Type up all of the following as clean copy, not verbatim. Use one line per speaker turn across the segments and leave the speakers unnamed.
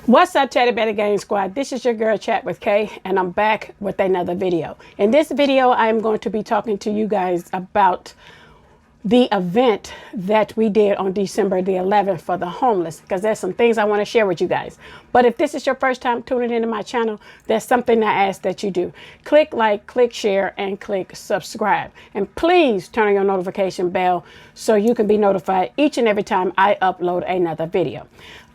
What's up, Teddy Better Gang Squad? This is your girl Chat with Kay, and I'm back with another video. In this video, I am going to be talking to you guys about the event that we did on December the 11th for the homeless, because there's some things I want to share with you guys. But if this is your first time tuning into my channel, there's something I ask that you do. Click like, click share, and click subscribe. And please turn on your notification bell so you can be notified each and every time I upload another video.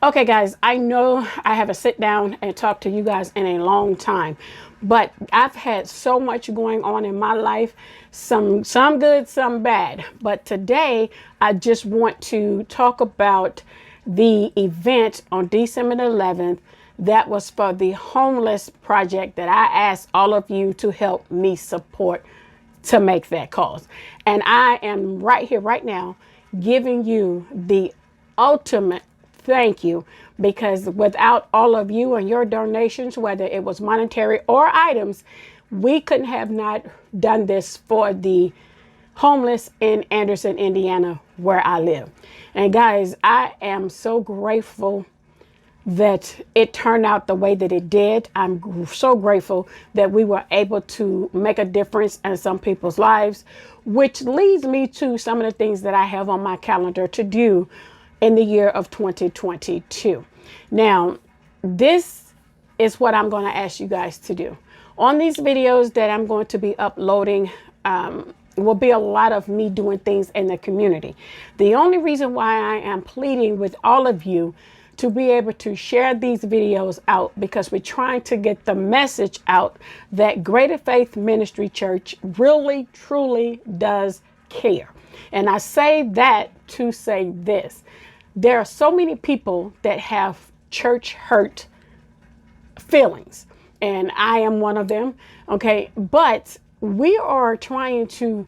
Okay, guys, I know I haven't sit down and talked to you guys in a long time, but I've had so much going on in my life, some good, some bad. But today, I just want to talk about the event on December the 11th that was for the homeless project that I asked all of you to help me support to make that cause. And I am right here, right now, giving you the ultimate thank you, because without all of you and your donations, whether it was monetary or items, we couldn't have not done this for the homeless in Anderson, Indiana, where I live. And guys, I am so grateful that it turned out the way that it did. I'm so grateful that we were able to make a difference in some people's lives, which leads me to some of the things that I have on my calendar to do in the year of 2022. Now, this is what I'm going to ask you guys to do. On these videos that I'm going to be uploading, will be a lot of me doing things in the community. The only reason why I am pleading with all of you to be able to share these videos out, because we're trying to get the message out that Greater Faith Ministry Church really, truly does care. And I say that to say this. There are so many people that have church hurt feelings, and I am one of them. Okay, but we are trying to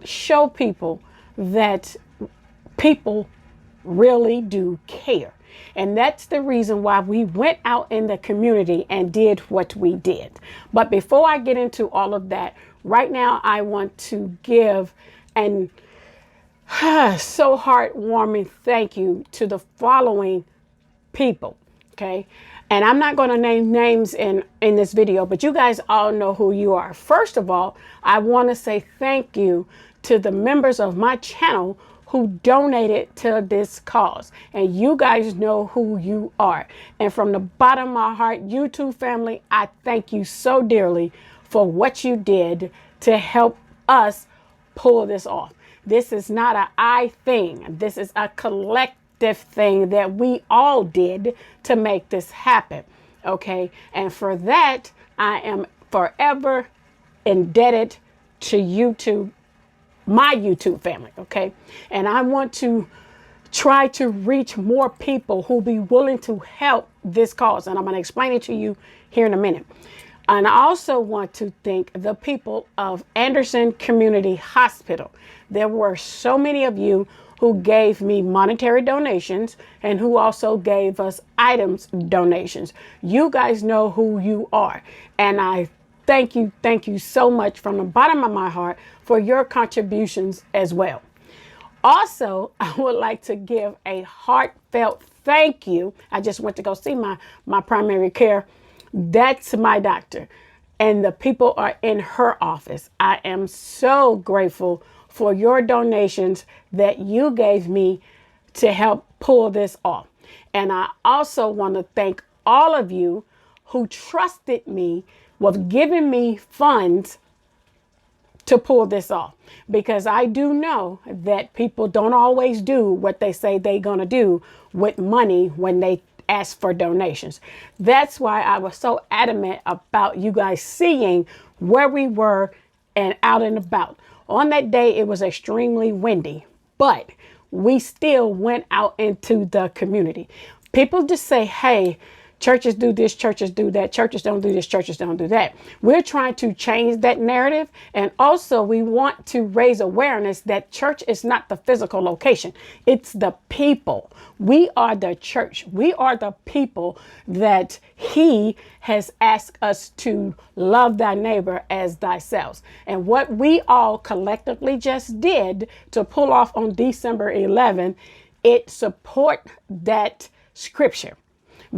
show people that people really do care. And that's the reason why we went out in the community and did what we did. But before I get into all of that, right now I want to give an so heartwarming thank you to the following people. Okay, and I'm not going to name names in this video, but you guys all know who you are. First of all, I want to say thank you to the members of my channel who donated to this cause, and you guys know who you are. And from the bottom of my heart, YouTube family, I thank you so dearly for what you did to help us pull this off. This is not an I thing. This is a collective thing that we all did to make this happen. Okay. And for that, I am forever indebted to YouTube, my YouTube family. Okay. And I want to try to reach more people who be willing to help this cause. And I'm going to explain it to you here in a minute. And I also want to thank the people of Anderson Community Hospital. There were so many of you who gave me monetary donations and who also gave us items donations. You guys know who you are. And I thank you so much from the bottom of my heart for your contributions as well. Also, I would like to give a heartfelt thank you. I just went to go see my primary care. That's my doctor, and the people are in her office. I am so grateful for your donations that you gave me to help pull this off. And I also want to thank all of you who trusted me with giving me funds to pull this off, because I do know that people don't always do what they say they're going to do with money when they ask for donations. That's why I was so adamant about you guys seeing where we were and out and about. On that day, it was extremely windy, but we still went out into the community. People just say, hey, churches do this, churches do that, churches don't do this, churches don't do that. We're trying to change that narrative. And also we want to raise awareness that church is not the physical location. It's the people. We are the church. We are the people that he has asked us to love thy neighbor as thyself. And what we all collectively just did to pull off on December 11th, it support that scripture.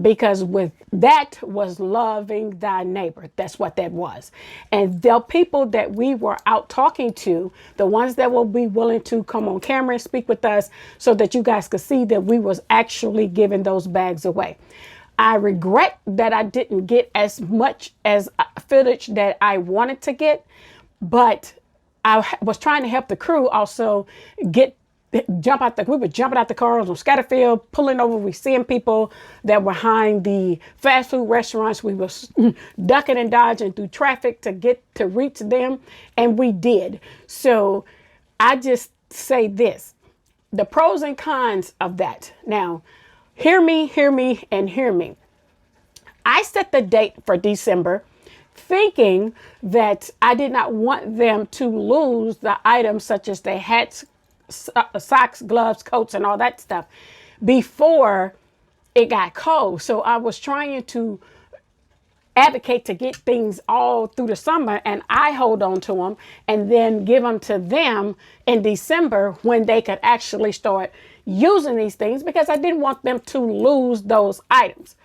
because with that was loving thy neighbor. That's what that was. And the people that we were out talking to, the ones that will be willing to come on camera and speak with us so that you guys could see that we was actually giving those bags away. I regret that I didn't get as much as footage that I wanted to get, but I was trying to help the crew also we were jumping out the cars on Scatterfield, pulling over. We seeing people that were behind the fast food restaurants. We was ducking and dodging through traffic to reach them. And we did. So I just say this, the pros and cons of that. Now, hear me, and hear me. I set the date for December thinking that I did not want them to lose the items such as their hats, socks, gloves, coats, and all that stuff before it got cold. So I was trying to advocate to get things all through the summer, and I hold on to them and then give them to them in December when they could actually start using these things, because I didn't want them to lose those items.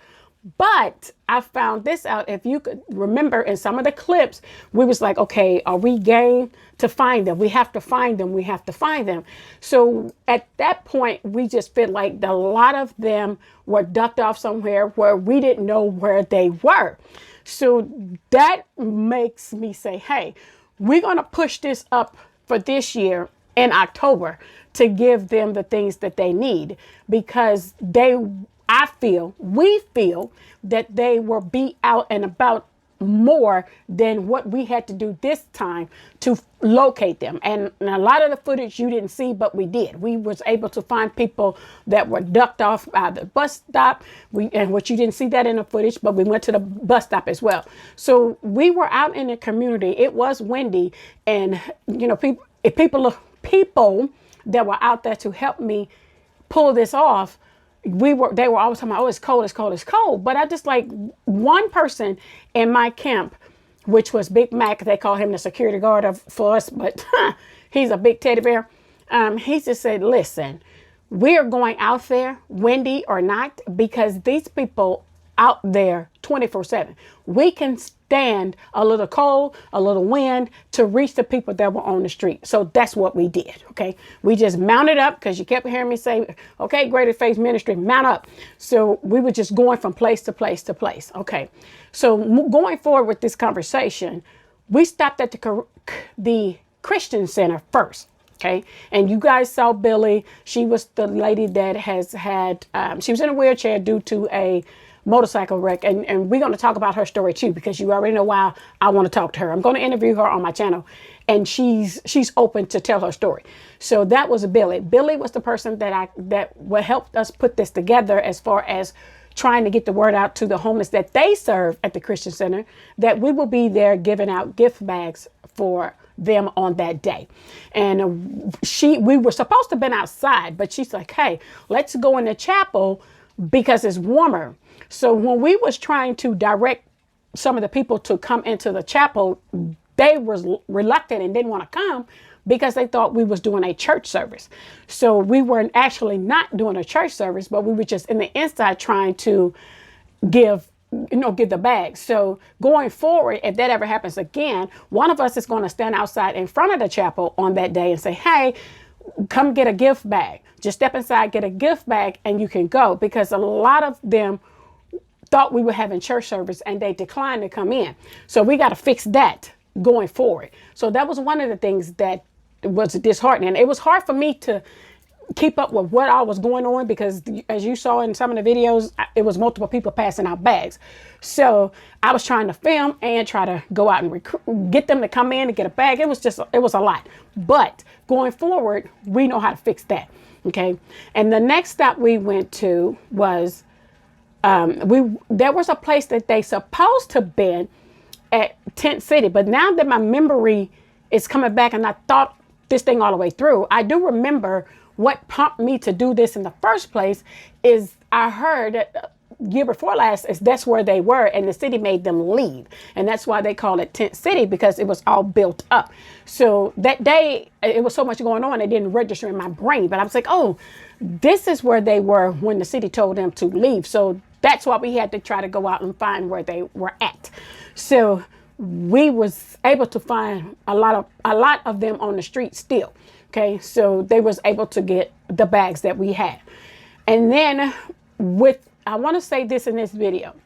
But I found this out. If you could remember in some of the clips, we was like, okay, are we game to find them? We have to find them. We have to find them. So at that point, we just felt like a lot of them were ducked off somewhere where we didn't know where they were. So that makes me say, hey, we're going to push this up for this year in October to give them the things that they need, because we feel that they will be out and about more than what we had to do this time to locate them. And a lot of the footage you didn't see, but we did. We was able to find people that were ducked off by the bus stop. And what you didn't see that in the footage, but we went to the bus stop as well. So we were out in the community. It was windy, and people that were out there to help me pull this off. They were always talking about, oh, it's cold, it's cold, it's cold. But I just like one person in my camp, which was Big Mac. They call him the security guard for us, but he's a big teddy bear. He just said, listen, we're going out there, windy or not, because these people out there 24/7. We can stand a little cold, a little wind to reach the people that were on the street. So that's what we did. Okay. We just mounted up, because you kept hearing me say, okay, Greater Faith Ministry, mount up. So we were just going from place to place to place. Okay. So going forward with this conversation, we stopped at the Christian Center first. Okay. And you guys saw Billy. She was the lady that has had, she was in a wheelchair due to a motorcycle wreck, and we're going to talk about her story too, because you already know why I want to talk to her. I'm going to interview her on my channel, and she's open to tell her story. So that was Billy. Billy was the person that helped us put this together, as far as trying to get the word out to the homeless that they serve at the Christian Center, that we will be there giving out gift bags for them on that day. And we were supposed to have been outside, but she's like, hey, let's go in the chapel because it's warmer. So when we was trying to direct some of the people to come into the chapel, they was reluctant and didn't want to come because they thought we was doing a church service. So we weren't actually not doing a church service, but we were just in the inside trying to give the bag. So going forward, if that ever happens again, one of us is going to stand outside in front of the chapel on that day and say, hey, come get a gift bag. Just step inside, get a gift bag, and you can go, because a lot of them thought we were having church service and they declined to come in. So we got to fix that going forward. So that was one of the things that was disheartening. It was hard for me to keep up with what all was going on, because as you saw in some of the videos, it was multiple people passing out bags. So I was trying to film and try to go out and get them to come in and get a bag. It was a lot. But going forward, we know how to fix that. Okay. And the next stop we went to was, there was a place that they supposed to been at Tent City, but now that my memory is coming back and I thought this thing all the way through, I do remember what prompted me to do this in the first place is I heard that year before last, is that's where they were, and the city made them leave. And that's why they call it Tent City, because it was all built up. So that day, it was so much going on, it didn't register in my brain. But I was like, oh, this is where they were when the city told them to leave. So that's why we had to try to go out and find where they were at. So we was able to find a lot of them on the street still. Okay, so they was able to get the bags that we had. And then I want to say this in this video.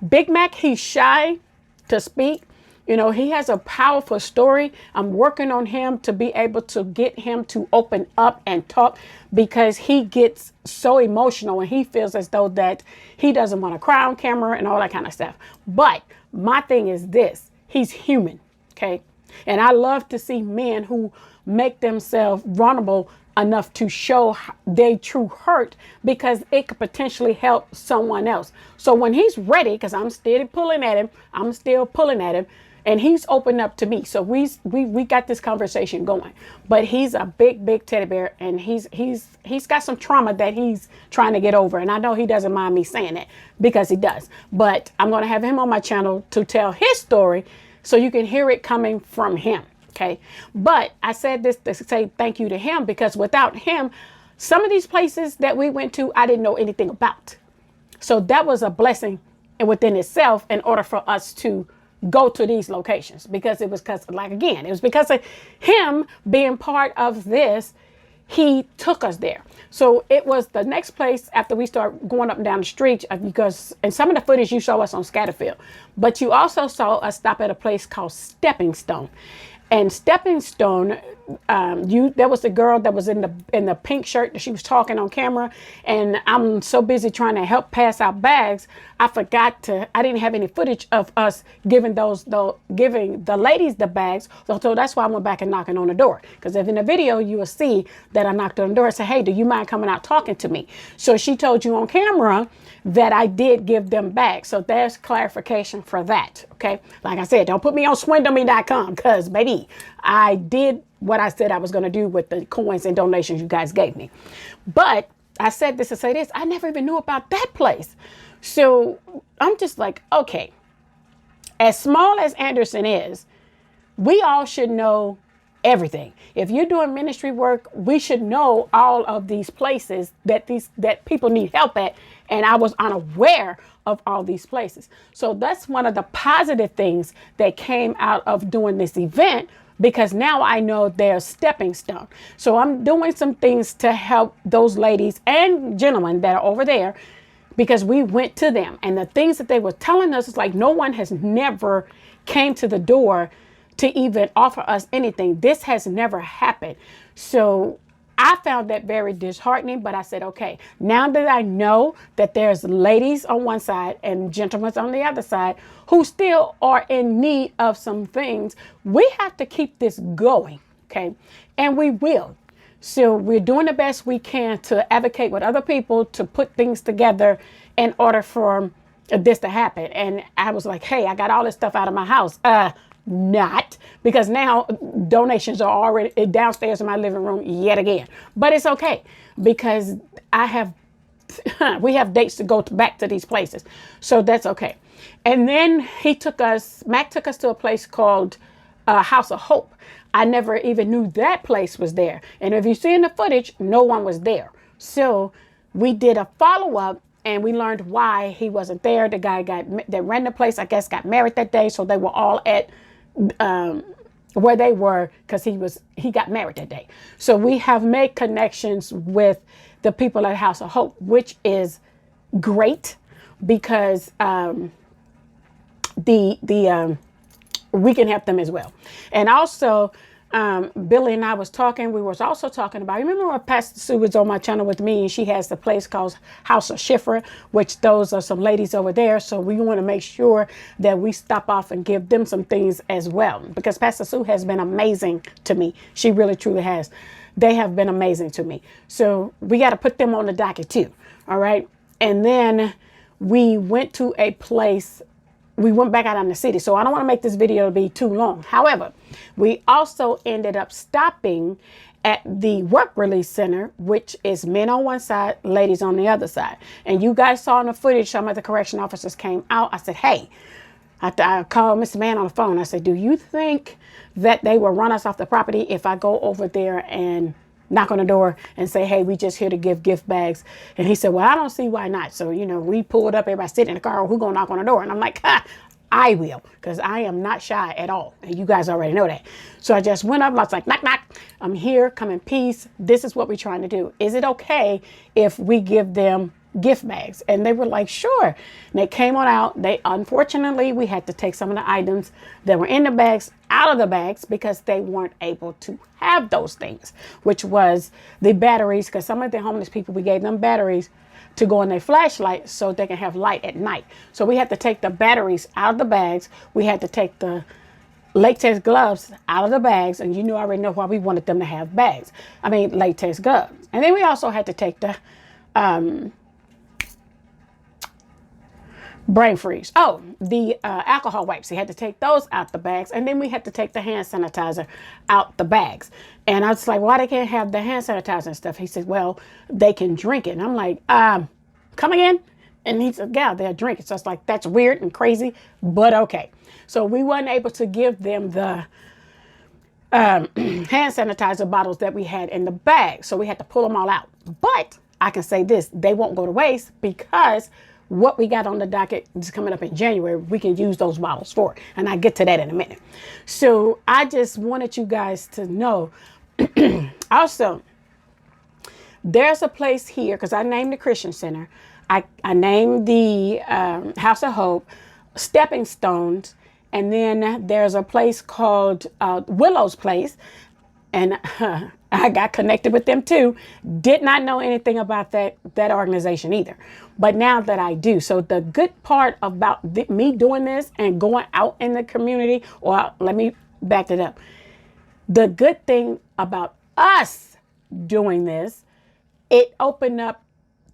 Big Mac, he's shy to speak. You know, he has a powerful story. I'm working on him to be able to get him to open up and talk, because he gets so emotional and he feels as though that he doesn't want to cry on camera and all that kind of stuff. But my thing is this, he's human, okay? And I love to see men who make themselves vulnerable enough to show their true hurt, because it could potentially help someone else. So when he's ready, because I'm still pulling at him, and he's opened up to me. So we got this conversation going. But he's a big teddy bear, and he's got some trauma that he's trying to get over. And I know he doesn't mind me saying that, because he does. But I'm going to have him on my channel to tell his story, so you can hear it coming from him. Okay. But I said this to say thank you to him, because without him, some of these places that we went to, I didn't know anything about. So that was a blessing within itself, in order for us to go to these locations, because it was because of him being part of this. He took us there. So it was the next place after we start going up and down the street, because in some of the footage you saw us on Scatterfield, but you also saw us stop at a place called Stepping Stone. And Stepping Stone, there was the girl that was in the pink shirt that she was talking on camera, and I'm so busy trying to help pass out bags, I didn't have any footage of us giving the ladies the bags. So that's why I went back and knocking on the door. Because if in the video you will see that I knocked on the door and said, hey, do you mind coming out talking to me? So she told you on camera that I did give them bags. So there's clarification for that. Okay. Like I said, don't put me on swindleme.com, because baby, I did what I said I was going to do with the coins and donations you guys gave me. But I said this to say this, I never even knew about that place. So I'm just like, okay, as small as Anderson is, we all should know everything. If you're doing ministry work, we should know all of these places that people need help at. And I was unaware of all these places. So that's one of the positive things that came out of doing this event, because now I know they're a stepping stone. So I'm doing some things to help those ladies and gentlemen that are over there, because we went to them, and the things that they were telling us is like, no one has never came to the door to even offer us anything. This has never happened. So I found that very disheartening, but I said, okay, now that I know that there's ladies on one side and gentlemen on the other side who still are in need of some things, we have to keep this going. Okay. And we will. So we're doing the best we can to advocate with other people to put things together in order for this to happen. And I was like, hey, I got all this stuff out of my house. Not, because now donations are already downstairs in my living room yet again. But it's okay, because we have dates to go back to these places. So that's okay. And then Mac took us to a place called House of Hope. I never even knew that place was there. And if you see in the footage, no one was there. So we did a follow-up, and we learned why he wasn't there. The guy that ran the place, I guess, got married that day. So they were all at where they were, because he got married that day. So we have made connections with the people at House of Hope, which is great, because we can help them as well. And also, Billy and I was talking, we was also talking about, you remember when Pastor Sue was on my channel with me, and she has the place called House of Schiffer, which those are some ladies over there. So we want to make sure that we stop off and give them some things as well, because Pastor Sue has been amazing to me. She really truly has. They have been amazing to me. So we got to put them on the docket too. All right. And then we went to a place, we went back out in the city. So I don't want to make this video be too long. However, we also ended up stopping at the work release center, which is men on one side, ladies on the other side. And you guys saw in the footage, some of the correction officers came out. I said, hey, I called Mr. Man on the phone. I said, do you think that they will run us off the property if I go over there and knock on the door and say, hey, we just here to give gift bags? And he said, well, I don't see why not. So, we pulled up, everybody sitting in the car, who gonna knock on the door? And I'm like, I will, because I am not shy at all. And you guys already know that. So I just went up, I was like, knock, knock. I'm here, come in peace. This is what we're trying to do. Is it okay if we give them gift bags? And they were like, sure. And they came on out. Unfortunately, we had to take some of the items that were in the bags out of the bags because they weren't able to have those things, which was the batteries, because some of the homeless people, we gave them batteries to go in their flashlight so they can have light at night. So we had to take the batteries out of the bags. We had to take the latex gloves out of the bags. And I already know why we wanted them to have latex gloves. And then we also had to take the brain freeze. Oh, the alcohol wipes. We had to take those out the bags. And then we had to take the hand sanitizer out the bags. And I was like, why they can't have the hand sanitizer and stuff? He said, well, they can drink it. And I'm like, come again? And he said, yeah, they'll drink it. So it's like, that's weird and crazy, but okay. So we weren't able to give them the hand sanitizer bottles that we had in the bag. So we had to pull them all out. But I can say this, they won't go to waste, because what we got on the docket is coming up in January. We can use those bottles for it. And I'll get to that in a minute. So I just wanted you guys to know. Also, there's a place here, because I named the Christian Center. I named the House of Hope, Stepping Stones. And then there's a place called Willow's Place. And I got connected with them too. Did not know anything about that organization either. But now that I do. So the good part about me doing this and going out in the community, or let me back it up. The good thing about us doing this, it opened up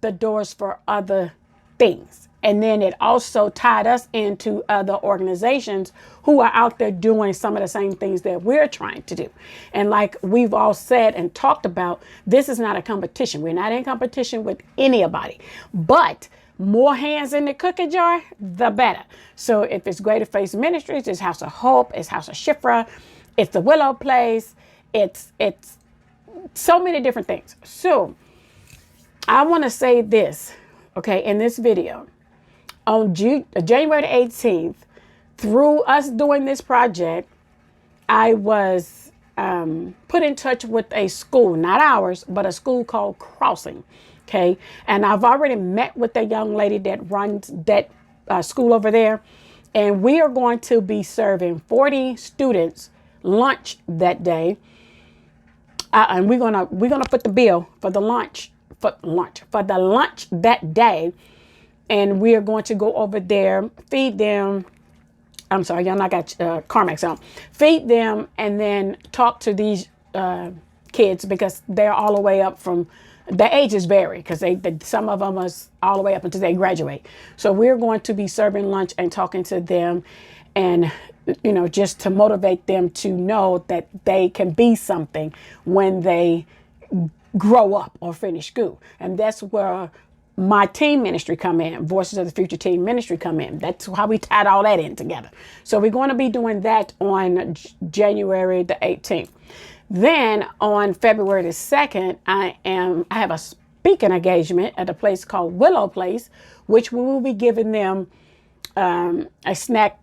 the doors for other things. And then it also tied us into other organizations who are out there doing some of the same things that we're trying to do. And like we've all said and talked about, this is not a competition. We're not in competition with anybody. But more hands in the cookie jar, the better. So if it's Greater Faith Ministries, it's House of Hope, it's House of Shifra, it's the Willow Place, it's so many different things. So I want to say this, okay, in this video. On January the 18th, through us doing this project, I was put in touch with a school, not ours, but a school called Crossing. Okay. And I've already met with the young lady that runs that school over there. And we are going to be serving 40 students lunch that day. And we're gonna put the bill for the lunch that day. And we are going to go over there, feed them. I'm sorry, y'all not got Carmex on. Feed them and then talk to these kids, because they're all the way up from, the ages vary, because some of them are all the way up until they graduate. So we're going to be serving lunch and talking to them, and just to motivate them to know that they can be something when they grow up or finish school. And that's where my teen ministry come in, Voices of the Future Teen Ministry come in. That's how we tied all that in together. So we're going to be doing that on January the 18th. Then on February the 2nd, I have a speaking engagement at a place called Willow Place, which we will be giving them a snack,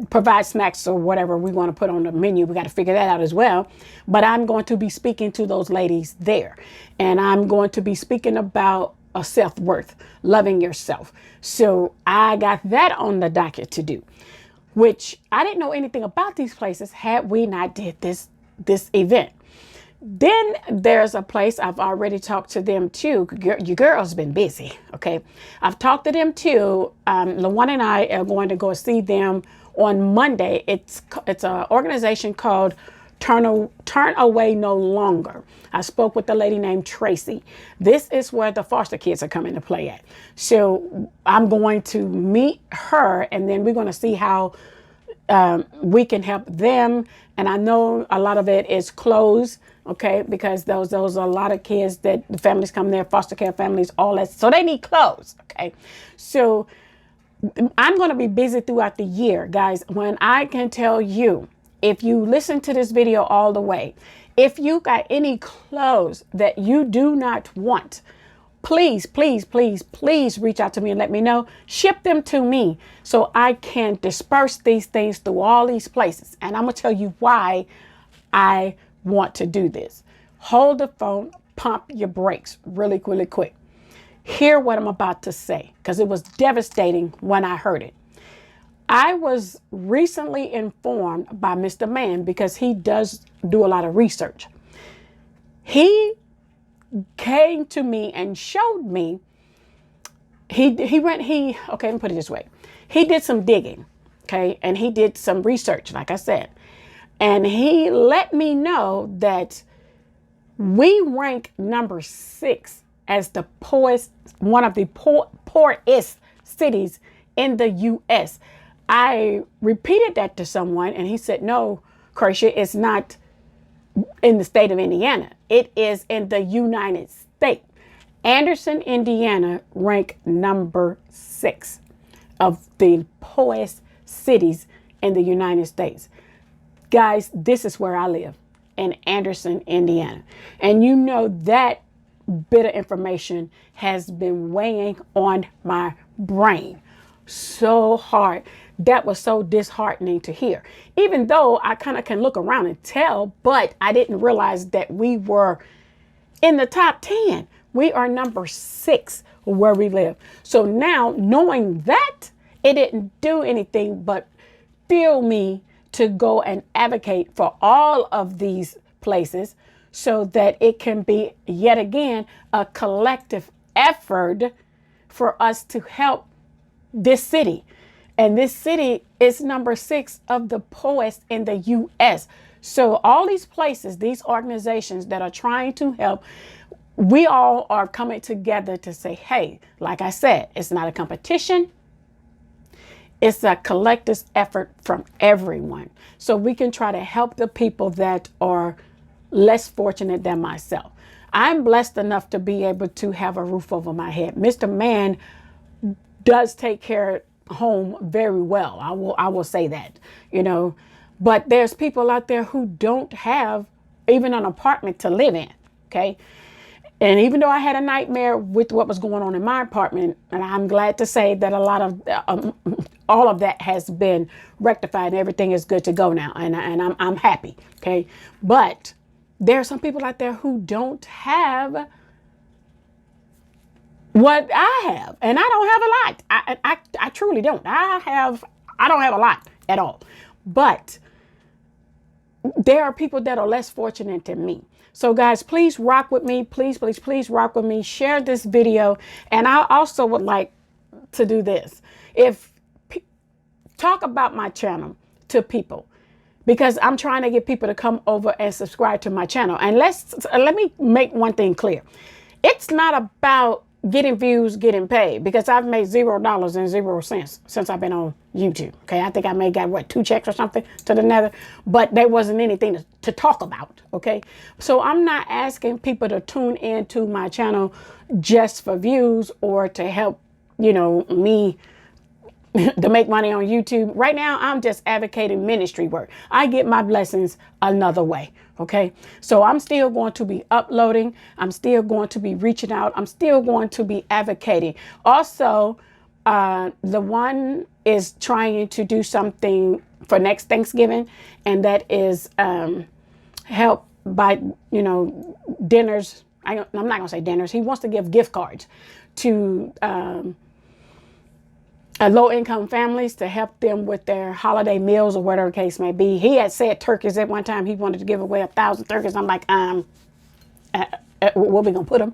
provide snacks or whatever we want to put on the menu. We got to figure that out as well. But I'm going to be speaking to those ladies there. And I'm going to be speaking about a self-worth, loving yourself. So I got that on the docket to do, which I didn't know anything about these places had we not did this event. Then there's a place I've already talked to them too. Your girl's been busy. Okay. I've talked to them too. LaWan and I are going to go see them on Monday. It's an organization called Turn Away No Longer. I spoke with a lady named Tracy. This is where the foster kids are coming to play at. So I'm going to meet her, and then we're going to see how we can help them. And I know a lot of it is clothes okay, because those are a lot of kids that the families come there, foster care families, all that. So they need clothes, okay? So I'm going to be busy throughout the year, guys. When I can tell you, if you listen to this video all the way, if you got any clothes that you do not want, please, please, please, please reach out to me and let me know. Ship them to me so I can disperse these things through all these places. And I'm going to tell you why I want to do this. Hold the phone, pump your brakes really, really quick. Hear what I'm about to say, because it was devastating when I heard it. I was recently informed by Mr. Man, because he does do a lot of research. He came to me and showed me, okay, let me put it this way. He did some digging, okay, and he did some research, like I said, and he let me know that we rank number 6 as the poorest, one of the poorest cities in the U.S. I repeated that to someone, and he said, no, Kersha, it's not in the state of Indiana. It is in the United States. Anderson, Indiana, ranked number 6 of the poorest cities in the United States. Guys, this is where I live, in Anderson, Indiana. And you know that bit of information has been weighing on my brain so hard. That was so disheartening to hear. Even though I kind of can look around and tell, but I didn't realize that we were in the top 10. We are number 6 where we live. So now, knowing that, it didn't do anything but fuel me to go and advocate for all of these places, so that it can be yet again a collective effort for us to help this city. And this city is number 6 of the poorest in the U.S. So all these places, these organizations that are trying to help, we all are coming together to say, hey, like I said, it's not a competition. It's a collective effort from everyone. So we can try to help the people that are less fortunate than myself. I'm blessed enough to be able to have a roof over my head. Mr. Man does take care of home very well. I will say that, you know, but there's people out there who don't have even an apartment to live in. Okay. And even though I had a nightmare with what was going on in my apartment, and I'm glad to say that a lot of all of that has been rectified and everything is good to go now. And I'm happy. Okay. But there are some people out there who don't have what I have, and I don't have a lot. I truly don't. I don't have a lot at all. But there are people that are less fortunate than me. So guys, please rock with me. Please, please, please rock with me. Share this video. And I also would like to do this. Talk about my channel to people, because I'm trying to get people to come over and subscribe to my channel. And let me make one thing clear. It's not about getting views, getting paid, because I've made $0 and 0 cents since I've been on YouTube. Okay, I think I may got 2 checks or something to the nether, but there wasn't anything to talk about. Okay, so I'm not asking people to tune into my channel just for views or to help, you know, me to make money on YouTube. Right now, I'm just advocating ministry work. I get my blessings another way. Okay, so I'm still going to be uploading. I'm still going to be reaching out. I'm still going to be advocating. Also, the one is trying to do something for next Thanksgiving, and that is help by, you know, dinners. I'm not going to say dinners. He wants to give gift cards to low-income families to help them with their holiday meals or whatever the case may be. He had said turkeys at one time. He wanted to give away 1,000 turkeys. I'm like, where we gonna put them?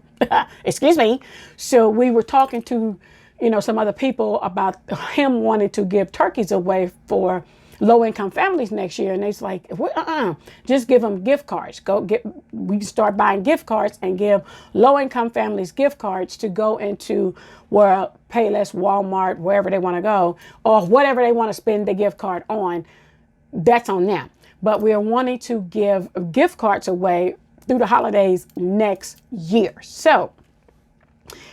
Excuse me. So we were talking to, you know, some other people about him wanting to give turkeys away for low-income families next year, and they's like, just give them gift cards. We start buying gift cards and give low-income families gift cards to go into where Payless, Walmart, wherever they want to go, or whatever they want to spend the gift card on. That's on them. But we are wanting to give gift cards away through the holidays next year. So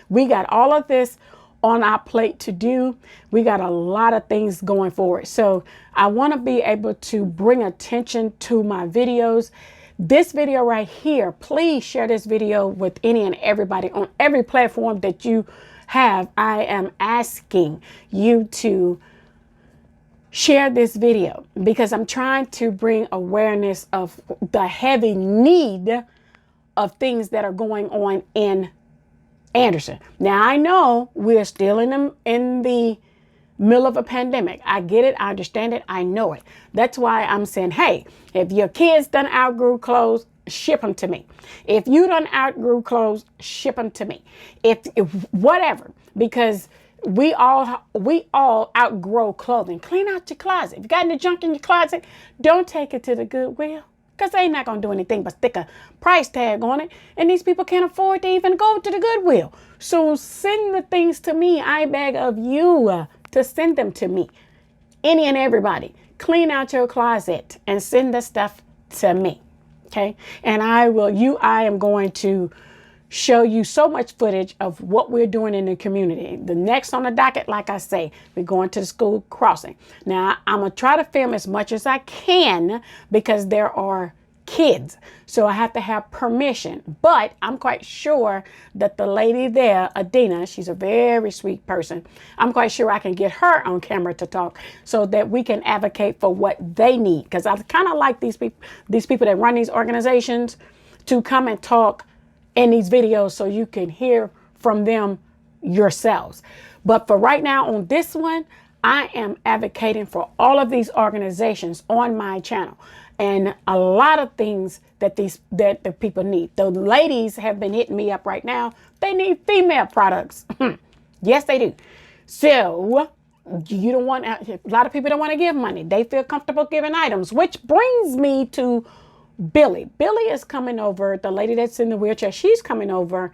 we got all of this on our plate to do. We got a lot of things going forward. So I want to be able to bring attention to my videos. This video right here, please share this video with any and everybody on every platform that you have. I am asking you to share this video because I'm trying to bring awareness of the heavy need of things that are going on in Anderson. Now, I know we're still in the middle of a pandemic. I get it. I understand it. I know it. That's why I'm saying, hey, if your kids done outgrew clothes, ship them to me. If you done outgrew clothes, ship them to me. If whatever, because we all outgrow clothing. Clean out your closet. If you got any junk in your closet, don't take it to the Goodwill, because they ain't not going to do anything but stick a price tag on it. And these people can't afford to even go to the Goodwill. So send the things to me. I beg of you to send them to me. Any and everybody. Clean out your closet and send the stuff to me. Okay. And I am going to show you so much footage of what we're doing in the community. The next on the docket, like I say, we're going to the school crossing. Now, I'm going to try to film as much as I can because there are kids. So I have to have permission. But I'm quite sure that the lady there, Adina, she's a very sweet person. I'm quite sure I can get her on camera to talk so that we can advocate for what they need. Because I kind of like these people that run these organizations to come and talk in these videos so you can hear from them yourselves. But for right now on this one, I am advocating for all of these organizations on my channel and a lot of things that the people need. The ladies have been hitting me up right now. They need female products. Yes, they do. So you don't want, a lot of people don't want to give money. They feel comfortable giving items, which brings me to Billy. Billy is coming over. The lady that's in the wheelchair, she's coming over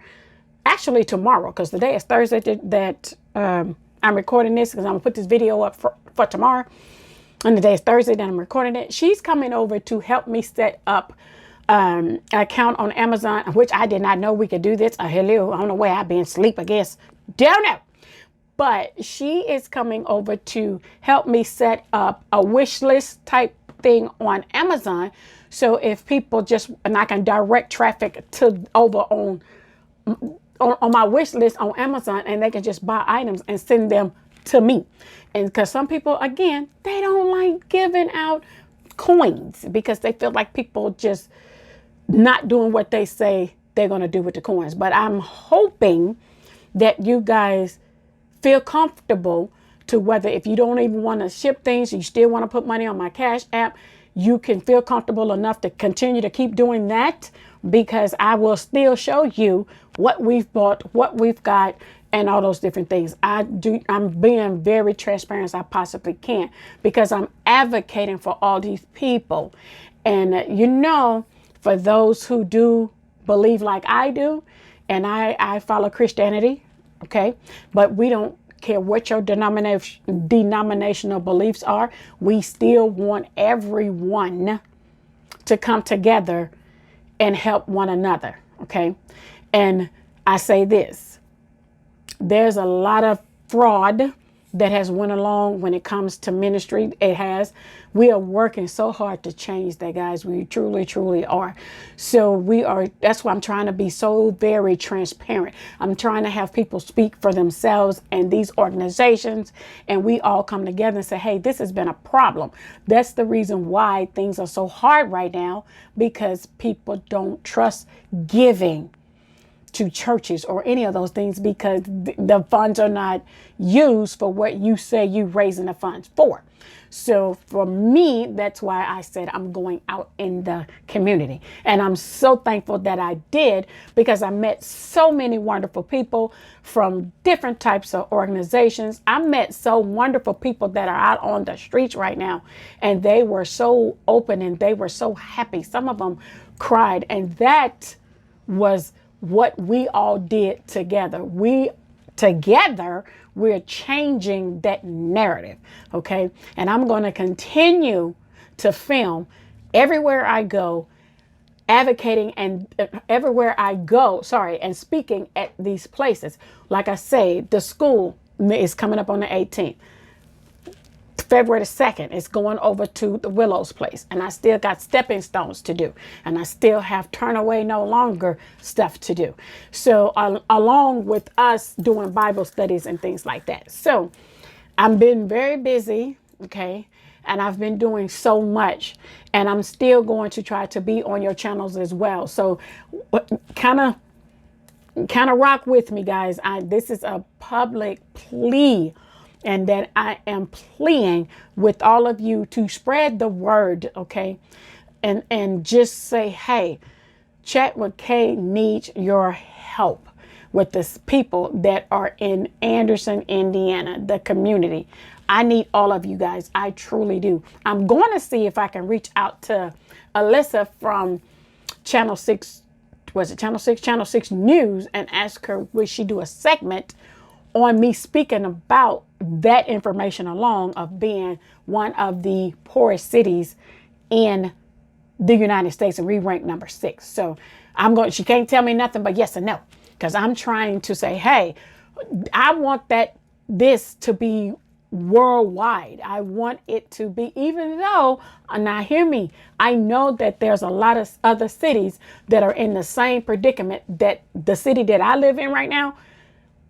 actually tomorrow, because today is Thursday that I'm recording this, because I'm gonna put this video up for tomorrow. And today is Thursday that I'm recording it. She's coming over to help me set up an account on Amazon, which I did not know we could do this. Hello, I don't know where I've been asleep, I guess. Don't know. But she is coming over to help me set up a wish list type thing on Amazon. So if people and I can direct traffic to over on my wish list on Amazon, and they can just buy items and send them to me. And because some people, again, they don't like giving out coins because they feel like people just not doing what they say they're going to do with the coins. But I'm hoping that you guys feel comfortable to whether, if you don't even want to ship things, you still want to put money on my Cash App, you can feel comfortable enough to continue to keep doing that, because I will still show you what we've bought, what we've got, and all those different things. I'm being very transparent as I possibly can, because I'm advocating for all these people. And for those who do believe like I do, and I follow Christianity, okay, but we don't care what your denominational beliefs are. We still want everyone to come together and help one another. Okay. And I say this, there's a lot of fraud that has went along when it comes to ministry. It has. We are working so hard to change that, guys. We truly, truly are. So that's why I'm trying to be so very transparent. I'm trying to have people speak for themselves and these organizations, and we all come together and say, hey, this has been a problem. That's the reason why things are so hard right now, because people don't trust giving to churches or any of those things, because the funds are not used for what you say you raising the funds for. So for me, that's why I said I'm going out in the community. And I'm so thankful that I did, because I met so many wonderful people from different types of organizations. I met so wonderful people that are out on the streets right now, and they were so open and they were so happy. Some of them cried, and that was what we all did together. We're changing that narrative. Okay. And I'm going to continue to film everywhere I go, advocating and everywhere I go, and speaking at these places. Like I say, the school is coming up on the 18th. February the 2nd, it's going over to the Willow's place. And I still got stepping stones to do. And I still have turn away no longer stuff to do. So along with us doing Bible studies and things like that. So I've been very busy, okay? And I've been doing so much. And I'm still going to try to be on your channels as well. So kind of rock with me, guys. This is a public plea. And that I am pleading with all of you to spread the word, okay? And just say, hey, Chat with Kay needs your help with the people that are in Anderson, Indiana, the community. I need all of you guys. I truly do. I'm going to see if I can reach out to Alyssa from Channel 6. Was it Channel 6? Channel 6 News, and ask her, would she do a segment on me speaking about that information along of being one of the poorest cities in the United States, and we rank number 6. So she can't tell me nothing but yes and no, because I'm trying to say, hey, I want this to be worldwide. I want it to be, even though, now hear me, I know that there's a lot of other cities that are in the same predicament that the city that I live in right now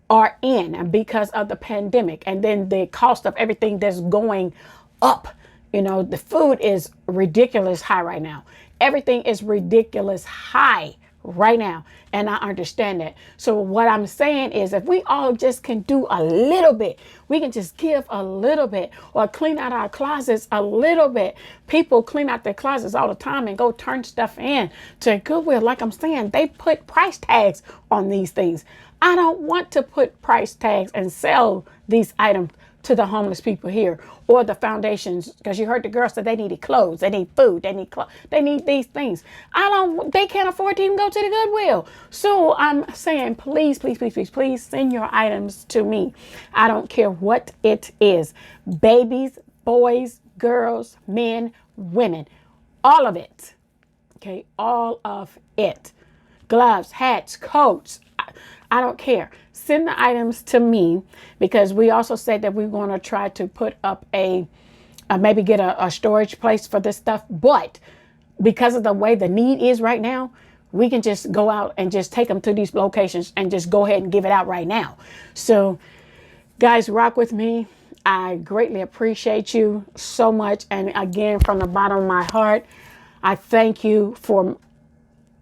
are in, because of the pandemic, and then the cost of everything that's going up. You know, the food is ridiculous high right now. Everything is ridiculous high right now. And I understand that. So what I'm saying is, if we all just can do a little bit, we can just give a little bit, or clean out our closets a little bit. People clean out their closets all the time and go turn stuff in to Goodwill. Like I'm saying, they put price tags on these things. I don't want to put price tags and sell these items to the homeless people here, or the foundations, because you heard the girl said they needed clothes, they need food, they need clothes, they need these things. They can't afford to even go to the Goodwill. So I'm saying, please, please, please, please, please send your items to me. I don't care what it is. Babies, boys, girls, men, women, all of it. Okay, all of it. Gloves, hats, coats. I don't care. Send the items to me, because we also said that we're going to try to put up maybe get a storage place for this stuff. But because of the way the need is right now, we can just go out and just take them to these locations and just go ahead and give it out right now. So guys, rock with me. I greatly appreciate you so much. And again, from the bottom of my heart, I thank you for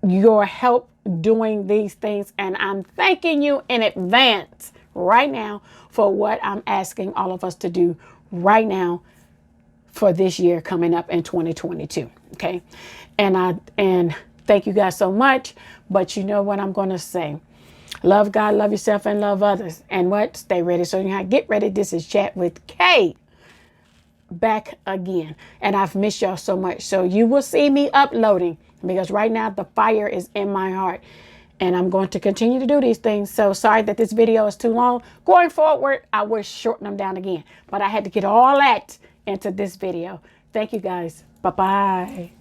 your help doing these things, and I'm thanking you in advance right now for what I'm asking all of us to do right now for this year coming up in 2022. Okay, and thank you guys so much. But you know what I'm going to say: love God, love yourself, and love others. And what? Stay ready. So you get ready. This is Chat with Kay back again, and I've missed y'all so much. So you will see me uploading, because right now the fire is in my heart, and I'm going to continue to do these things. So sorry that this video is too long. Going forward, I will shorten them down again, but I had to get all that into this video. Thank you guys. Bye-bye.